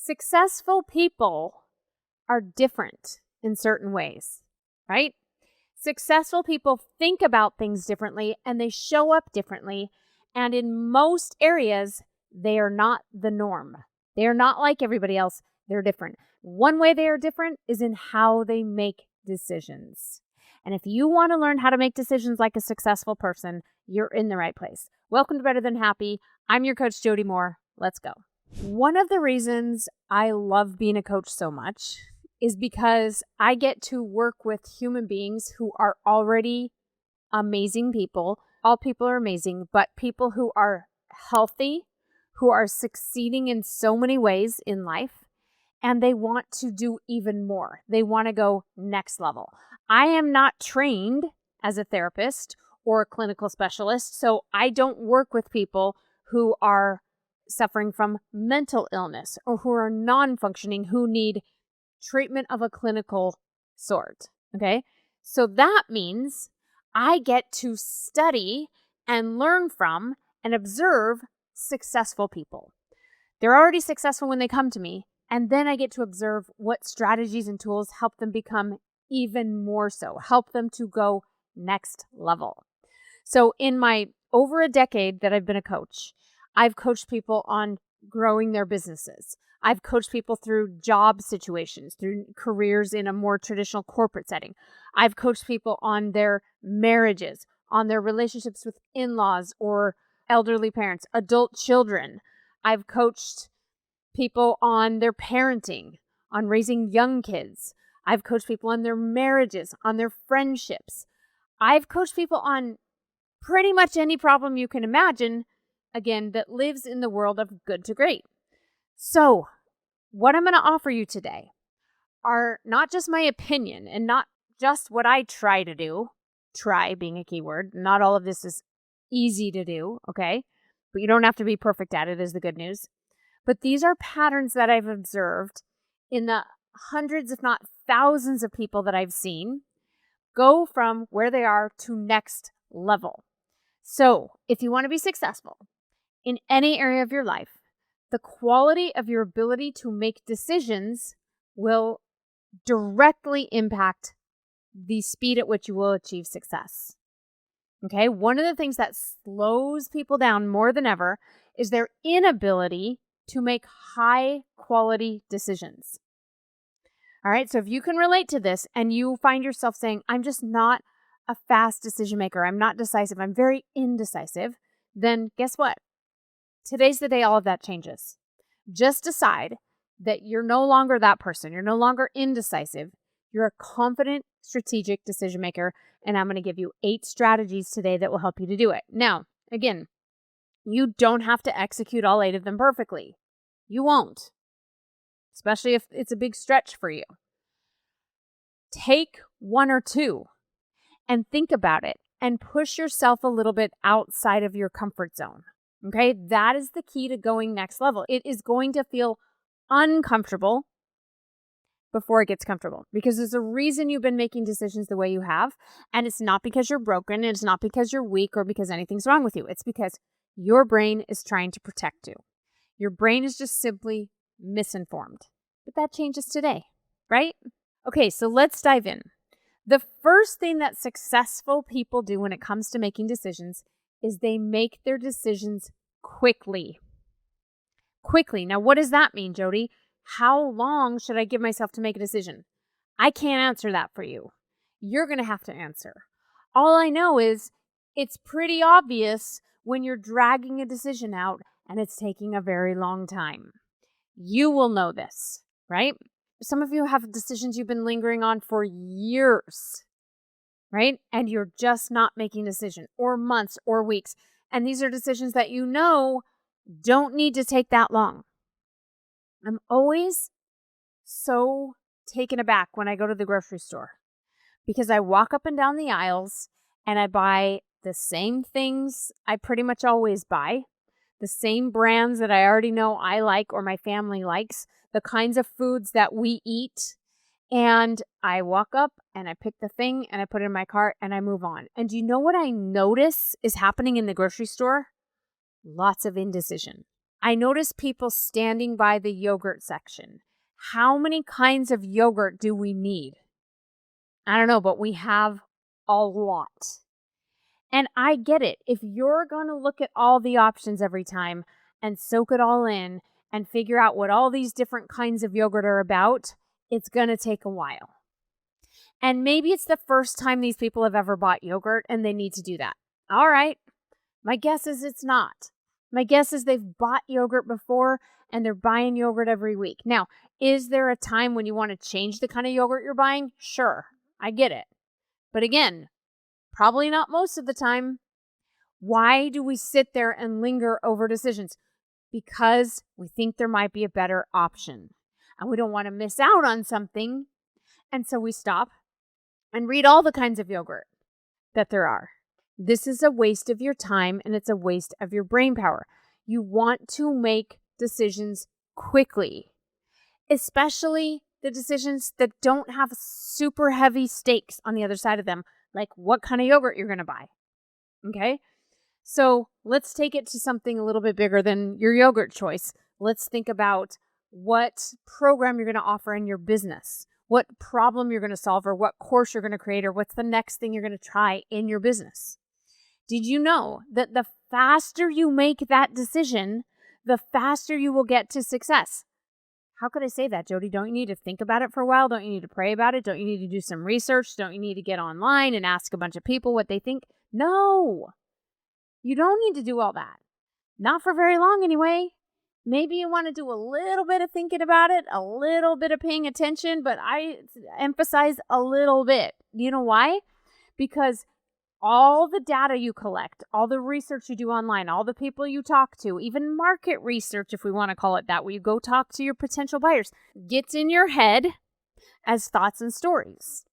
Successful people are different in certain ways, right? Successful people think about things differently and they show up differently. And in most areas, they are not the norm. They are not like everybody else. They're different. One way they are different is in how they make decisions. And if you want to learn how to make decisions like a successful person, you're in the right place. Welcome to Better Than Happy. I'm your coach, Jody Moore. Let's go. One of the reasons I love being a coach so much is because I get to work with human beings who are already amazing people. All people are amazing, but people who are healthy, who are succeeding in so many ways in life, and they want to do even more. They want to go next level. I am not trained as a therapist or a clinical specialist, so I don't work with people who are suffering from mental illness or who are non-functioning, who need treatment of a clinical sort. Okay. So that means I get to study and learn from and observe successful people. They're already successful when they come to me. And then I get to observe what strategies and tools help them become even more so, help them to go next level. So in my over a decade that I've been a coach, I've coached people on growing their businesses. I've coached people through job situations, through careers in a more traditional corporate setting. I've coached people on their marriages, on their relationships with in-laws or elderly parents, adult children. I've coached people on their parenting, on raising young kids. I've coached people on their marriages, on their friendships. I've coached people on pretty much any problem you can imagine, again, that lives in the world of good to great. So, what I'm going to offer you today are not just my opinion and not just what I try to do, try being a key word. Not all of this is easy to do, okay? But you don't have to be perfect at it is the good news. But these are patterns that I've observed in the hundreds, if not thousands of people that I've seen go from where they are to next level. So, if you want to be successful in any area of your life, the quality of your ability to make decisions will directly impact the speed at which you will achieve success. Okay, one of the things that slows people down more than ever is their inability to make high quality decisions. All right, so if you can relate to this and you find yourself saying, I'm just not a fast decision maker, I'm not decisive, I'm very indecisive, then guess what? Today's the day all of that changes. Just decide that you're no longer that person. You're no longer indecisive. You're a confident, strategic decision maker. And I'm going to give you 8 strategies today that will help you to do it. Now, again, you don't have to execute all 8 of them perfectly. You won't, especially if it's a big stretch for you. Take 1 or 2 and think about it and push yourself a little bit outside of your comfort zone. Okay, that is the key to going next level. It is going to feel uncomfortable before it gets comfortable because there's a reason you've been making decisions the way you have. And it's not because you're broken. And it's not because you're weak or because anything's wrong with you. It's because your brain is trying to protect you. Your brain is just simply misinformed. But that changes today, right? Okay, so let's dive in. The first thing that successful people do when it comes to making decisions is they make their decisions quickly. Quickly. Now, what does that mean, Jody? How long should I give myself to make a decision? I can't answer that for you. You're going to have to answer. All I know is it's pretty obvious when you're dragging a decision out and it's taking a very long time. You will know this, right? Some of you have decisions you've been lingering on for years, right? And you're just not making a decision, or months or weeks. And these are decisions that you know don't need to take that long. I'm always so taken aback when I go to the grocery store because I walk up and down the aisles and I buy the same things I pretty much always buy, the same brands that I already know I like or my family likes, the kinds of foods that we eat. And I walk up and I pick the thing and I put it in my cart and I move on. And do you know what I notice is happening in the grocery store? Lots of indecision. I notice people standing by the yogurt section. How many kinds of yogurt do we need? I don't know, but we have a lot. And I get it. If you're going to look at all the options every time and soak it all in and figure out what all these different kinds of yogurt are about, it's going to take a while. And maybe it's the first time these people have ever bought yogurt and they need to do that. All right. My guess is it's not. My guess is they've bought yogurt before and they're buying yogurt every week. Now, is there a time when you want to change the kind of yogurt you're buying? Sure, I get it. But again, probably not most of the time. Why do we sit there and linger over decisions? Because we think there might be a better option. And we don't want to miss out on something. And so we stop and read all the kinds of yogurt that there are. This is a waste of your time and it's a waste of your brain power. You want to make decisions quickly, especially the decisions that don't have super heavy stakes on the other side of them, like what kind of yogurt you're going to buy. Okay? So let's take it to something a little bit bigger than your yogurt choice. Let's think about what program you're going to offer in your business, what problem you're going to solve, or what course you're going to create, or what's the next thing you're going to try in your business. Did you know that the faster you make that decision, the faster you will get to success? How could I say that, Jody? Don't you need to think about it for a while? Don't you need to pray about it? Don't you need to do some research? Don't you need to get online and ask a bunch of people what they think? No, you don't need to do all that. Not for very long anyway. Maybe you want to do a little bit of thinking about it, a little bit of paying attention, but I emphasize a little bit. You know why? Because all the data you collect, all the research you do online, all the people you talk to, even market research, if we want to call it that, where you go talk to your potential buyers, gets in your head as thoughts and stories.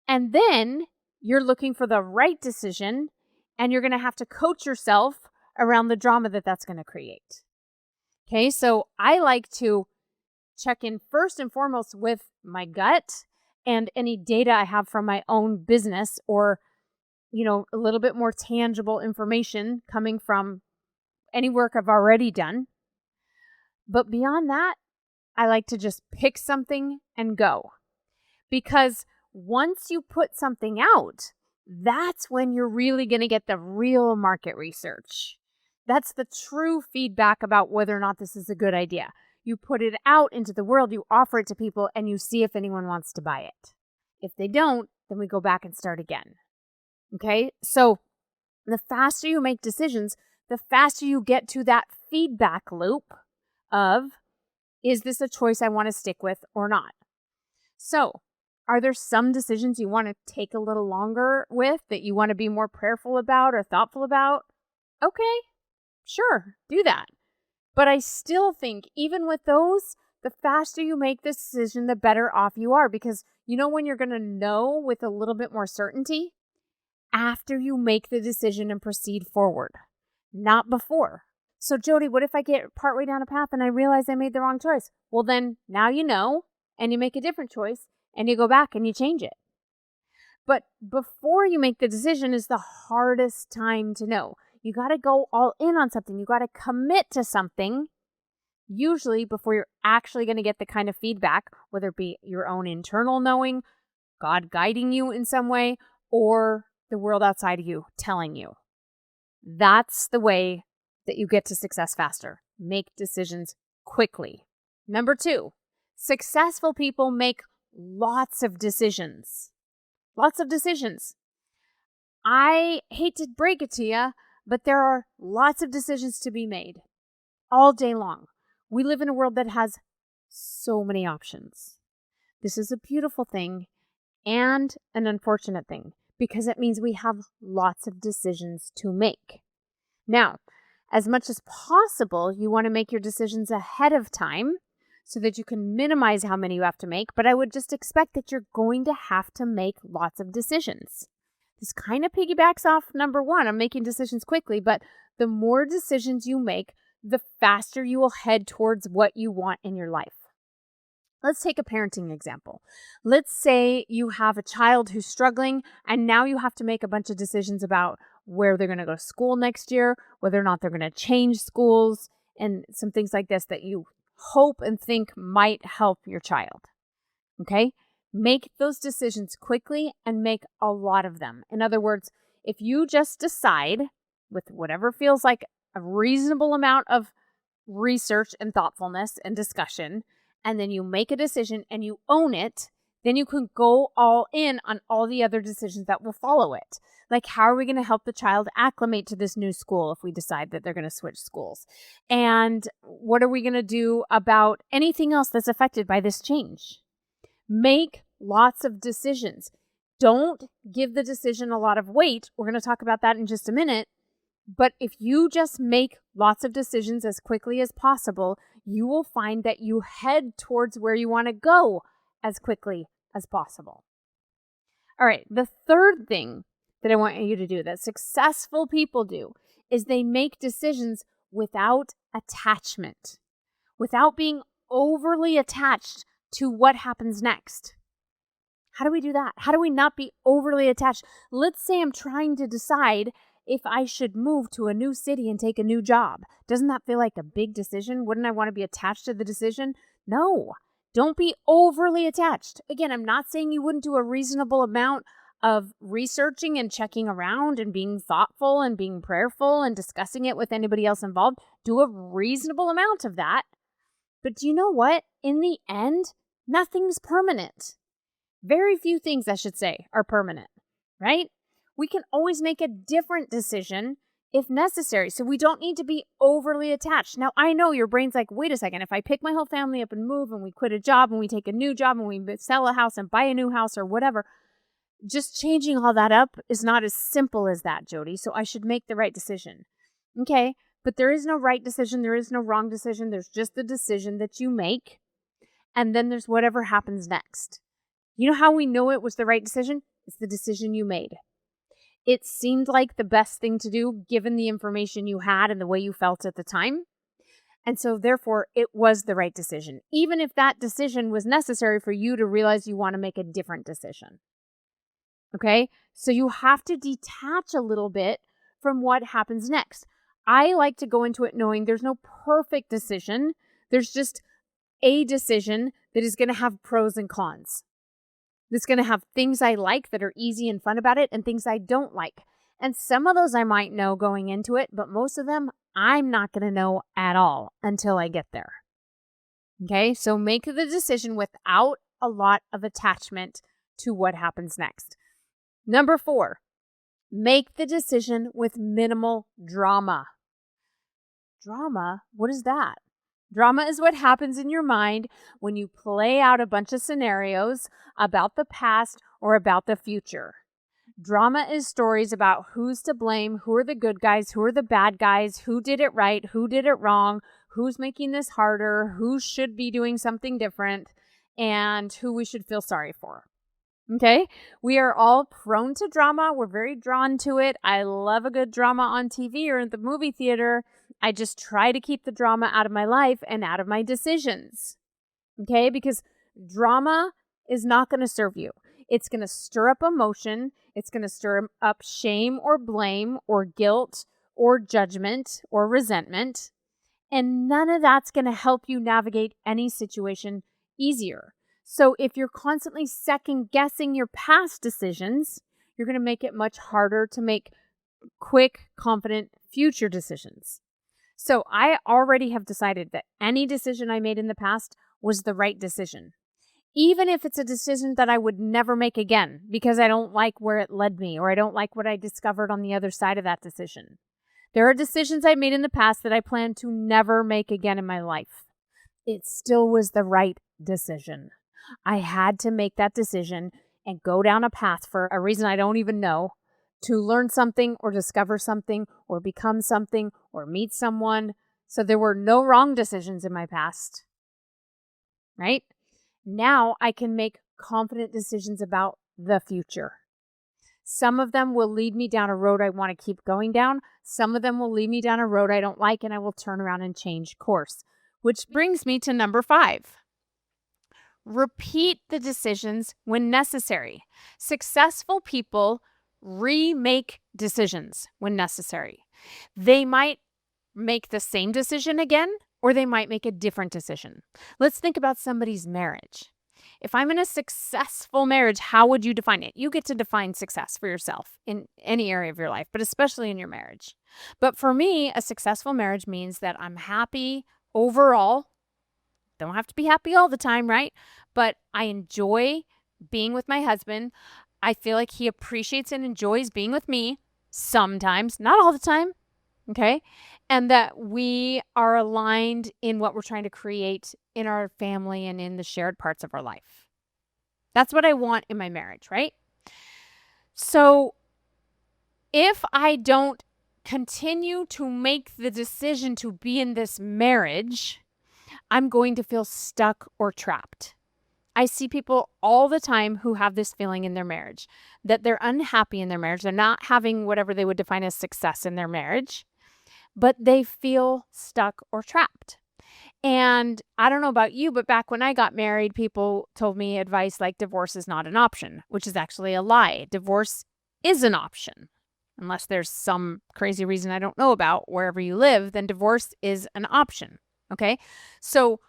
And then you're looking for the right decision, and you're going to have to coach yourself around the drama that that's going to create. Okay, so I like to check in first and foremost with my gut and any data I have from my own business, or a little bit more tangible information coming from any work I've already done. But beyond that, I like to just pick something and go. Because once you put something out, that's when you're really going to get the real market research. That's the true feedback about whether or not this is a good idea. You put it out into the world, you offer it to people, and you see if anyone wants to buy it. If they don't, then we go back and start again. Okay, so the faster you make decisions, the faster you get to that feedback loop of, is this a choice I want to stick with or not? So, are there some decisions you want to take a little longer with, that you want to be more prayerful about or thoughtful about? Okay, sure, do that. But I still think even with those, the faster you make this decision, the better off you are. Because when you're going to know with a little bit more certainty? After you make the decision and proceed forward, not before. So Jody, what if I get partway down a path and I realize I made the wrong choice? Well, then now you know, and you make a different choice, and you go back and you change it. But before you make the decision is the hardest time to know. You got to go all in on something. You got to commit to something, usually before you're actually going to get the kind of feedback, whether it be your own internal knowing, God guiding you in some way, or the world outside of you telling you. That's the way that you get to success faster. Make decisions quickly. Number 2, successful people make lots of decisions. Lots of decisions. I hate to break it to you, but there are lots of decisions to be made all day long. We live in a world that has so many options. This is a beautiful thing and an unfortunate thing, because it means we have lots of decisions to make. Now, as much as possible, you want to make your decisions ahead of time so that you can minimize how many you have to make, but I would just expect that you're going to have to make lots of decisions. This kind of piggybacks off number 1, I'm making decisions quickly, but the more decisions you make, the faster you will head towards what you want in your life. Let's take a parenting example. Let's say you have a child who's struggling, and now you have to make a bunch of decisions about where they're going to go to school next year, whether or not they're going to change schools, and some things like this that you hope and think might help your child. Okay? Make those decisions quickly and make a lot of them. In other words, if you just decide with whatever feels like a reasonable amount of research and thoughtfulness and discussion, and then you make a decision and you own it, then you can go all in on all the other decisions that will follow it. Like, how are we going to help the child acclimate to this new school if we decide that they're going to switch schools? And what are we going to do about anything else that's affected by this change? Make lots of decisions. Don't give the decision a lot of weight. We're going to talk about that in just a minute. But if you just make lots of decisions as quickly as possible, you will find that you head towards where you want to go as quickly as possible. All right, the third thing that I want you to do that successful people do is they make decisions without attachment, without being overly attached to what happens next. How do we do that? How do we not be overly attached? Let's say I'm trying to decide if I should move to a new city and take a new job. Doesn't that feel like a big decision? Wouldn't I want to be attached to the decision? No, don't be overly attached. Again, I'm not saying you wouldn't do a reasonable amount of researching and checking around and being thoughtful and being prayerful and discussing it with anybody else involved. Do a reasonable amount of that. But do you know what? In the end, nothing's permanent. Very few things, I should say, are permanent, right? We can always make a different decision if necessary. So we don't need to be overly attached. Now, I know your brain's like, wait a second, if I pick my whole family up and move and we quit a job and we take a new job and we sell a house and buy a new house or whatever, just changing all that up is not as simple as that, Jody. So I should make the right decision. Okay, but there is no right decision. There is no wrong decision. There's just the decision that you make. And then there's whatever happens next. You know how we know it was the right decision? It's the decision you made. It seemed like the best thing to do given the information you had and the way you felt at the time. And so therefore, it was the right decision, even if that decision was necessary for you to realize you want to make a different decision. Okay? So you have to detach a little bit from what happens next. I like to go into it knowing there's no perfect decision. There's just a decision that is going to have pros and cons. It's going to have things I like that are easy and fun about it and things I don't like. And some of those I might know going into it, but most of them I'm not going to know at all until I get there. Okay, so make the decision without a lot of attachment to what happens next. Number 4, make the decision with minimal drama. Drama? What is that? Drama is what happens in your mind when you play out a bunch of scenarios about the past or about the future. Drama is stories about who's to blame, who are the good guys, who are the bad guys, who did it right, who did it wrong, who's making this harder, who should be doing something different, and who we should feel sorry for. Okay? We are all prone to drama. We're very drawn to it. I love a good drama on TV or in the movie theater. I just try to keep the drama out of my life and out of my decisions. Okay? Because drama is not going to serve you. It's going to stir up emotion. It's going to stir up shame or blame or guilt or judgment or resentment. And none of that's going to help you navigate any situation easier. So if you're constantly second guessing your past decisions, you're going to make it much harder to make quick, confident future decisions. So I already have decided that any decision I made in the past was the right decision. Even if it's a decision that I would never make again because I don't like where it led me or I don't like what I discovered on the other side of that decision. There are decisions I made in the past that I plan to never make again in my life. It still was the right decision. I had to make that decision and go down a path for a reason I don't even know to learn something or discover something or become something or meet someone. So there were no wrong decisions in my past, right? Now I can make confident decisions about the future. Some of them will lead me down a road I want to keep going down. Some of them will lead me down a road I don't like, and I will turn around and change course. Which brings me to number 5. Repeat the decisions when necessary. Successful people remake decisions when necessary. They might make the same decision again, or they might make a different decision. Let's think about somebody's marriage. If I'm in a successful marriage, how would you define it? You get to define success for yourself in any area of your life, but especially in your marriage. But for me, a successful marriage means that I'm happy overall. Don't have to be happy all the time, right? But I enjoy being with my husband. I feel like he appreciates and enjoys being with me sometimes, not all the time. Okay. And that we are aligned in what we're trying to create in our family and in the shared parts of our life. That's what I want in my marriage, right? So if I don't continue to make the decision to be in this marriage, I'm going to feel stuck or trapped. I see people all the time who have this feeling in their marriage, that they're unhappy in their marriage. They're not having whatever they would define as success in their marriage, but they feel stuck or trapped. And I don't know about you, but back when I got married, people told me advice like divorce is not an option, which is actually a lie. Divorce is an option. Unless there's some crazy reason I don't know about wherever you live, then divorce is an option. Okay? So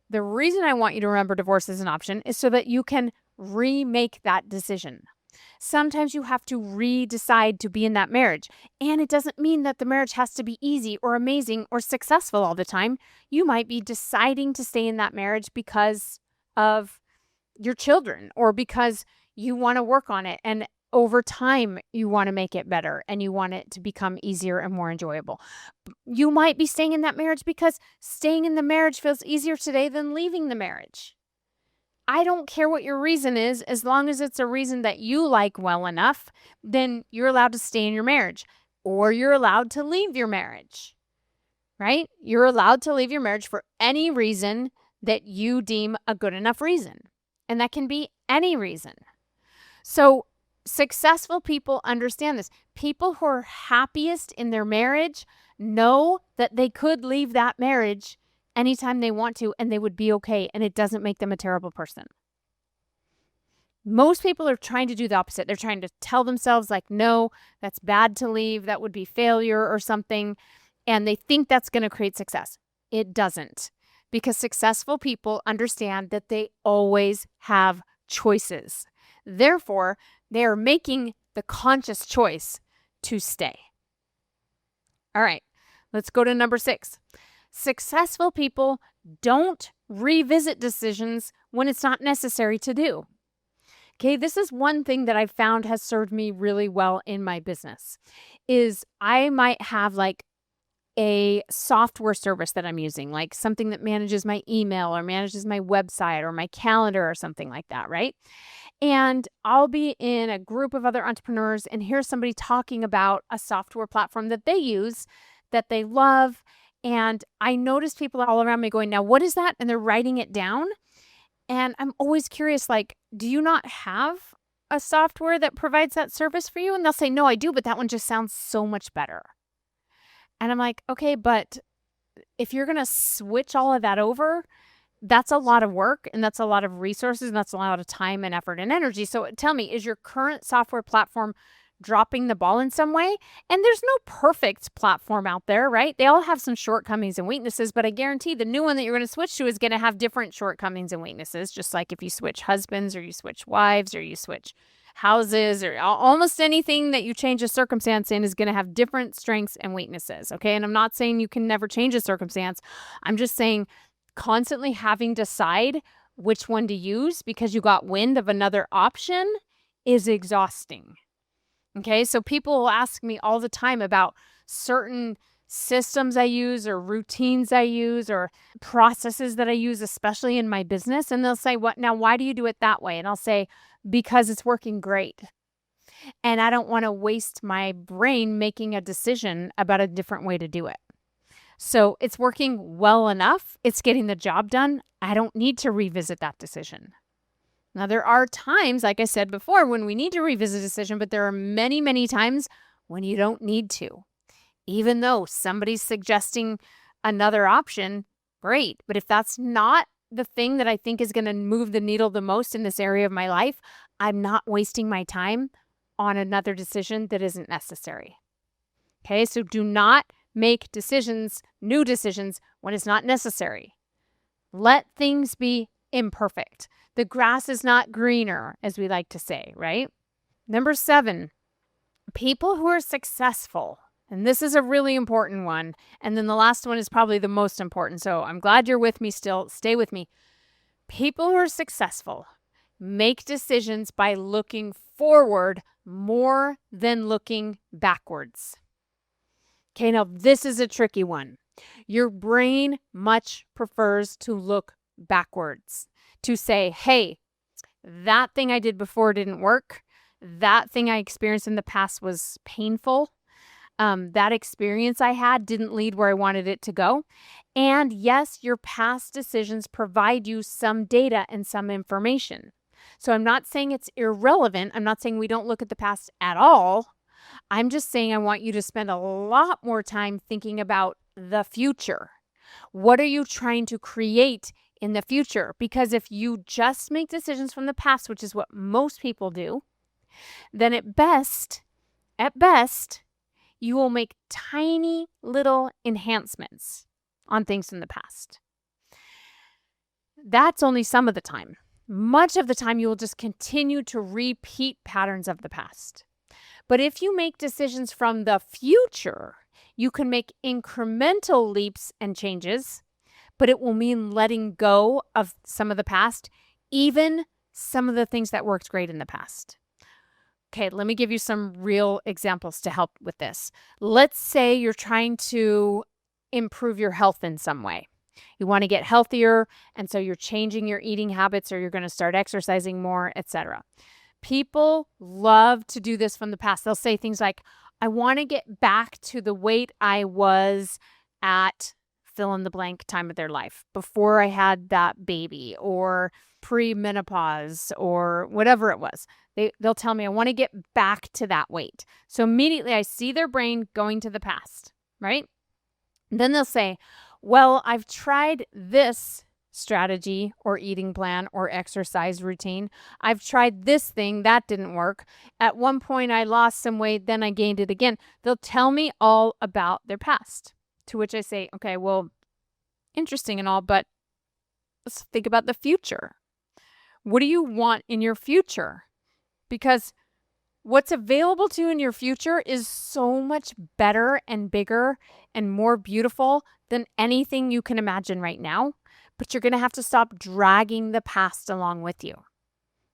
the reason I want you to remember divorce is an option is so that you can remake that decision. Sometimes you have to re-decide to be in that marriage. And it doesn't mean that the marriage has to be easy or amazing or successful all the time. You might be deciding to stay in that marriage because of your children or because you want to work on it. And over time, you want to make it better and you want it to become easier and more enjoyable. You might be staying in that marriage because staying in the marriage feels easier today than leaving the marriage. I don't care what your reason is, as long as it's a reason that you like well enough, then you're allowed to stay in your marriage or you're allowed to leave your marriage, right? You're allowed to leave your marriage for any reason that you deem a good enough reason. And that can be any reason. So successful people understand this. People who are happiest in their marriage know that they could leave that marriage anytime they want to, and they would be okay, and it doesn't make them a terrible person. Most people are trying to do the opposite. They're trying to tell themselves like, no, that's bad to leave. That would be failure or something. And they think that's going to create success. It doesn't, because successful people understand that they always have choices. Therefore, they are making the conscious choice to stay. All right, let's go to number 6. Successful people don't revisit decisions when it's not necessary to do. Okay, this is one thing that I've found has served me really well in my business, is I might have like a software service that I'm using, like something that manages my email or manages my website or my calendar or something like that, right? And I'll be in a group of other entrepreneurs and hear somebody talking about a software platform that they use, that they love. And I notice people all around me going, now, what is that? And they're writing it down. And I'm always curious, like, do you not have a software that provides that service for you? And they'll say, no, I do, but that one just sounds so much better. And I'm like, okay, but if you're going to switch all of that over, that's a lot of work and that's a lot of resources and that's a lot of time and effort and energy. So tell me, is your current software platform dropping the ball in some way? And there's no perfect platform out there, right? They all have some shortcomings and weaknesses, but I guarantee the new one that you're going to switch to is going to have different shortcomings and weaknesses, just like if you switch husbands or you switch wives or you switch houses or almost anything that you change a circumstance in is going to have different strengths and weaknesses, okay? And I'm not saying you can never change a circumstance. I'm just saying constantly having to decide which one to use because you got wind of another option is exhausting. Okay, so people will ask me all the time about certain systems I use or routines I use or processes that I use, especially in my business. And they'll say, "What now? Why do you do it that way?" And I'll say, because it's working great. And I don't want to waste my brain making a decision about a different way to do it. So it's working well enough. It's getting the job done. I don't need to revisit that decision. Now, there are times, like I said before, when we need to revisit a decision, but there are many, many times when you don't need to. Even though somebody's suggesting another option, great. But if that's not the thing that I think is going to move the needle the most in this area of my life, I'm not wasting my time on another decision that isn't necessary. Okay, so do not make decisions, new decisions, when it's not necessary. Let things be imperfect. The grass is not greener, as we like to say, right? Number 7, people who are successful. And this is a really important one. And then the last one is probably the most important. So I'm glad you're with me still. Stay with me. People who are successful make decisions by looking forward more than looking backwards. Okay, now this is a tricky one. Your brain much prefers to look backwards, to say, hey, that thing I did before didn't work. That thing I experienced in the past was painful. That experience I had didn't lead where I wanted it to go. And yes, your past decisions provide you some data and some information. So I'm not saying it's irrelevant. I'm not saying we don't look at the past at all. I'm just saying I want you to spend a lot more time thinking about the future. What are you trying to create in the future? Because if you just make decisions from the past, which is what most people do, then at best, you will make tiny little enhancements on things from the past. That's only some of the time. Much of the time, you will just continue to repeat patterns of the past. But if you make decisions from the future, you can make incremental leaps and changes, but it will mean letting go of some of the past, even some of the things that worked great in the past. Okay, let me give you some real examples to help with this. Let's say you're trying to improve your health in some way. You want to get healthier, and so you're changing your eating habits, or you're going to start exercising more, etc. People love to do this from the past. They'll say things like, I want to get back to the weight I was at fill in the blank time of their life, before I had that baby, or pre-menopause, or whatever it was. They'll tell me, I want to get back to that weight. So immediately I see their brain going to the past, right? Then they'll say, well, I've tried this strategy or eating plan or exercise routine. I've tried this thing, that didn't work. At one point I lost some weight, then I gained it again. They'll tell me all about their past, to which I say, okay, well, interesting and all, but let's think about the future. What do you want in your future? Because what's available to you in your future is so much better and bigger and more beautiful than anything you can imagine right now. But you're going to have to stop dragging the past along with you.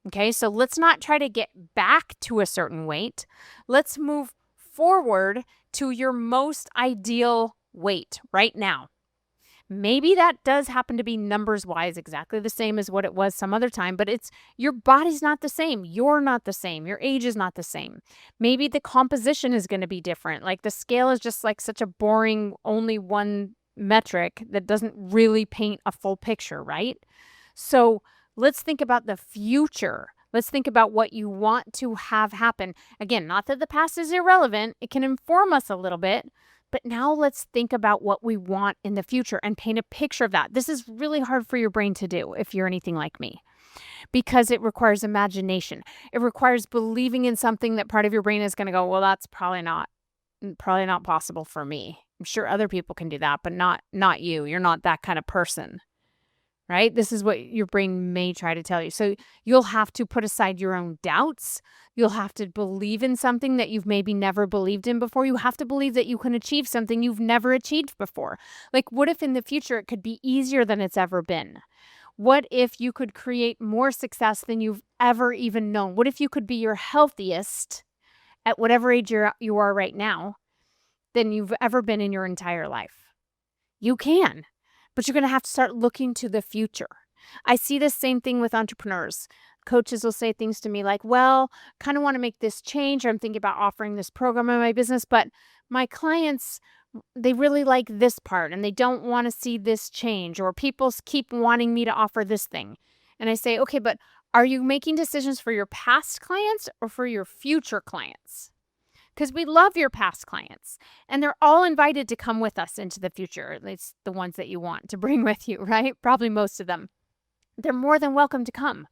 Okay, so let's not try to get back to a certain weight. Let's move forward to your most ideal weight right now. Maybe that does happen to be numbers-wise exactly the same as what it was some other time, but it's your body's not the same. You're not the same. Your age is not the same. Maybe the composition is going to be different. Like the scale is just like such a boring, only one metric that doesn't really paint a full picture, right? So let's think about the future. Let's think about what you want to have happen. Again, not that the past is irrelevant. It can inform us a little bit. But now let's think about what we want in the future and paint a picture of that. This is really hard for your brain to do if you're anything like me, because it requires imagination. It requires believing in something that part of your brain is going to go, well, that's probably not possible for me. I'm sure other people can do that, but not you. You're not that kind of person, right? This is what your brain may try to tell you. So you'll have to put aside your own doubts. You'll have to believe in something that you've maybe never believed in before. You have to believe that you can achieve something you've never achieved before. Like, what if in the future it could be easier than it's ever been? What if you could create more success than you've ever even known? What if you could be your healthiest at whatever age you are right now than you've ever been in your entire life? You can, but you're going to have to start looking to the future. I see the same thing with entrepreneurs. Coaches will say things to me like, well, kind of want to make this change, or I'm thinking about offering this program in my business, but my clients, they really like this part and they don't want to see this change, or people keep wanting me to offer this thing. And I say, okay, but are you making decisions for your past clients or for your future clients? Because we love your past clients and they're all invited to come with us into the future. At least the ones that you want to bring with you, right? Probably most of them. They're more than welcome to come.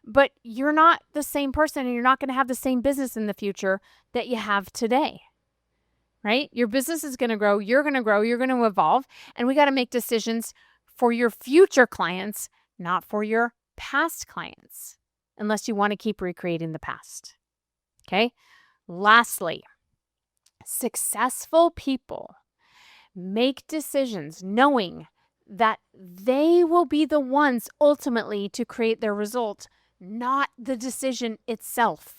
But you're not the same person, and you're not going to have the same business in the future that you have today, right? Your business is going to grow, you're going to evolve, and we got to make decisions for your future clients, not for your past clients, unless you want to keep recreating the past. Okay? Lastly, successful people make decisions knowing that they will be the ones ultimately to create their result, not the decision itself.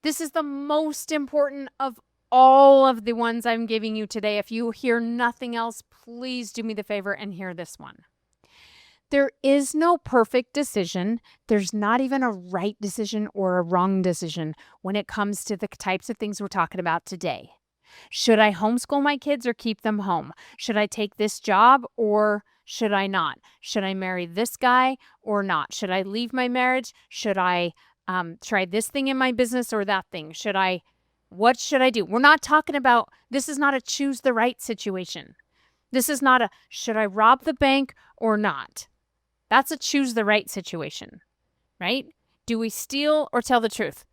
This is the most important of all of the ones I'm giving you today. If you hear nothing else, please do me the favor and hear this one. There is no perfect decision. There's not even a right decision or a wrong decision when it comes to the types of things we're talking about today. Should I homeschool my kids or keep them home? Should I take this job or should I not? Should I marry this guy or not? Should I leave my marriage? Should I try this thing in my business or that thing? What should I do? We're not talking about, this is not a choose the right situation. This is not a, should I rob the bank or not? That's a choose the right situation, right? Do we steal or tell the truth?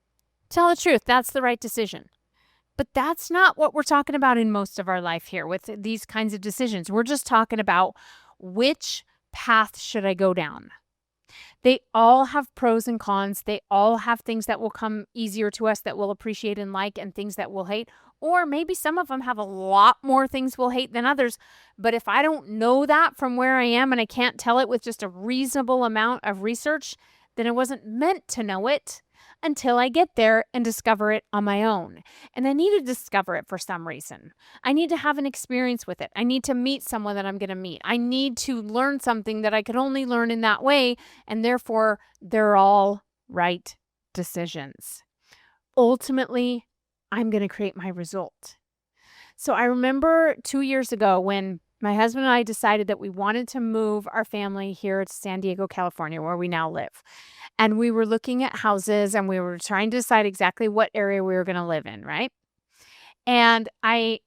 Tell the truth. That's the right decision. But that's not what we're talking about in most of our life here with these kinds of decisions. We're just talking about which path should I go down? They all have pros and cons. They all have things that will come easier to us that we'll appreciate and like and things that we'll hate. Or maybe some of them have a lot more things we'll hate than others. But if I don't know that from where I am and I can't tell it with just a reasonable amount of research, then it wasn't meant to know it until I get there and discover it on my own. And I need to discover it for some reason. I need to have an experience with it. I need to meet someone that I'm going to meet. I need to learn something that I could only learn in that way. And therefore, they're all right decisions. Ultimately, I'm going to create my result. So I remember 2 years ago when my husband and I decided that we wanted to move our family here to San Diego, California, where we now live. And we were looking at houses and we were trying to decide exactly what area we were going to live in, right? And I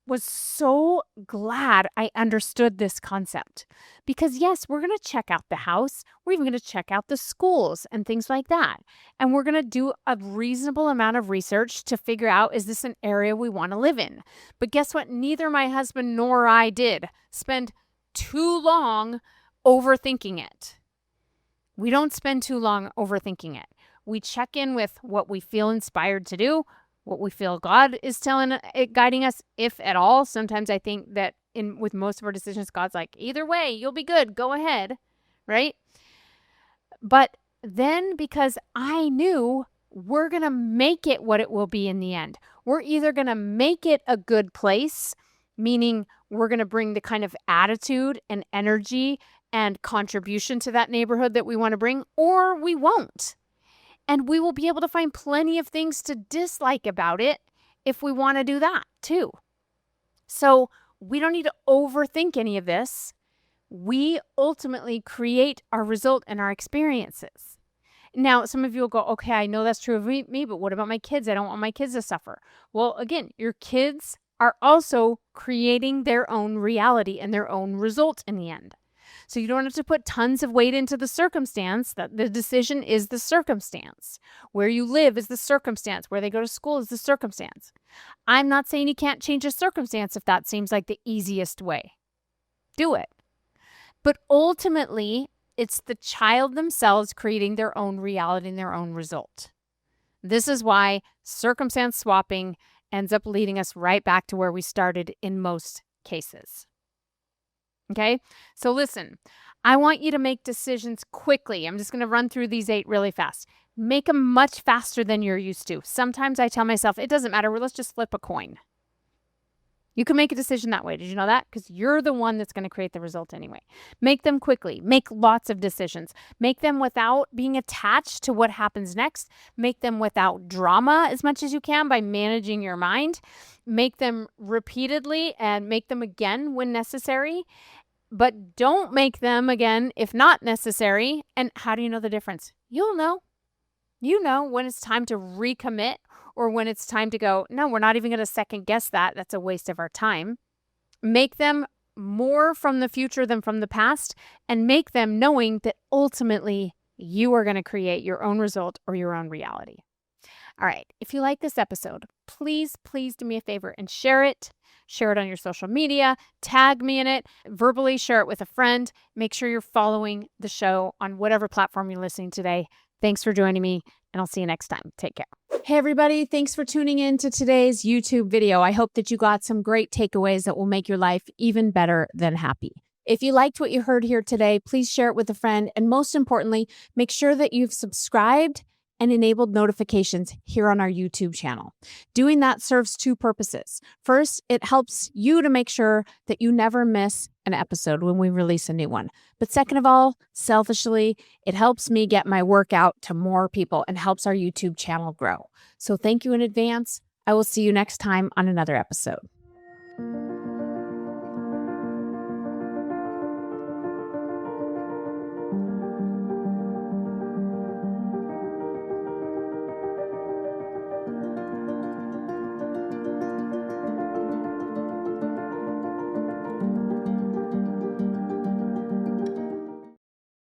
was so glad I understood this concept because yes, we're going to check out the house. We're even going to check out the schools and things like that. And we're going to do a reasonable amount of research to figure out, is this an area we want to live in? But guess what? Neither my husband nor I did spend too long overthinking it. We don't spend too long overthinking it. We check in with what we feel inspired to do, what we feel God is guiding us, if at all. Sometimes I think that with most of our decisions, God's like, either way, you'll be good. Go ahead, right? But then because I knew we're going to make it what it will be in the end. We're either going to make it a good place, meaning we're going to bring the kind of attitude and energy and contribution to that neighborhood that we want to bring, or we won't. And we will be able to find plenty of things to dislike about it if we want to do that too. So we don't need to overthink any of this. We ultimately create our result and our experiences. Now, some of you will go, okay, I know that's true of me, but what about my kids? I don't want my kids to suffer. Well, again, your kids are also creating their own reality and their own result in the end. So you don't have to put tons of weight into the circumstance. That the decision is the circumstance. Where you live is the circumstance. Where they go to school is the circumstance. I'm not saying you can't change a circumstance if that seems like the easiest way. Do it. But ultimately, it's the child themselves creating their own reality and their own result. This is why circumstance swapping ends up leading us right back to where we started in most cases. Okay, so listen, I want you to make decisions quickly. I'm just going to run through these 8 really fast. Make them much faster than you're used to. Sometimes I tell myself, it doesn't matter. Let's just flip a coin. You can make a decision that way. Did you know that? Because you're the one that's going to create the result anyway. Make them quickly. Make lots of decisions. Make them without being attached to what happens next. Make them without drama as much as you can by managing your mind. Make them repeatedly and make them again when necessary. But don't make them again if not necessary. And how do you know the difference? You'll know. You know when it's time to recommit or when it's time to go, no, we're not even going to second guess that. That's a waste of our time. Make them more from the future than from the past, and make them knowing that ultimately you are going to create your own result or your own reality. All right. If you like this episode, please, please do me a favor and share it. Share it on your social media, tag me in it, verbally share it with a friend. Make sure you're following the show on whatever platform you're listening today. Thanks for joining me, and I'll see you next time. Take care. Hey, everybody. Thanks for tuning in to today's YouTube video. I hope that you got some great takeaways that will make your life even better than happy. If you liked what you heard here today, please share it with a friend. And most importantly, make sure that you've subscribed and enabled notifications here on our YouTube channel. Doing that serves two purposes. First, it helps you to make sure that you never miss an episode when we release a new one. But second of all, selfishly, it helps me get my work out to more people and helps our YouTube channel grow. So thank you in advance. I will see you next time on another episode.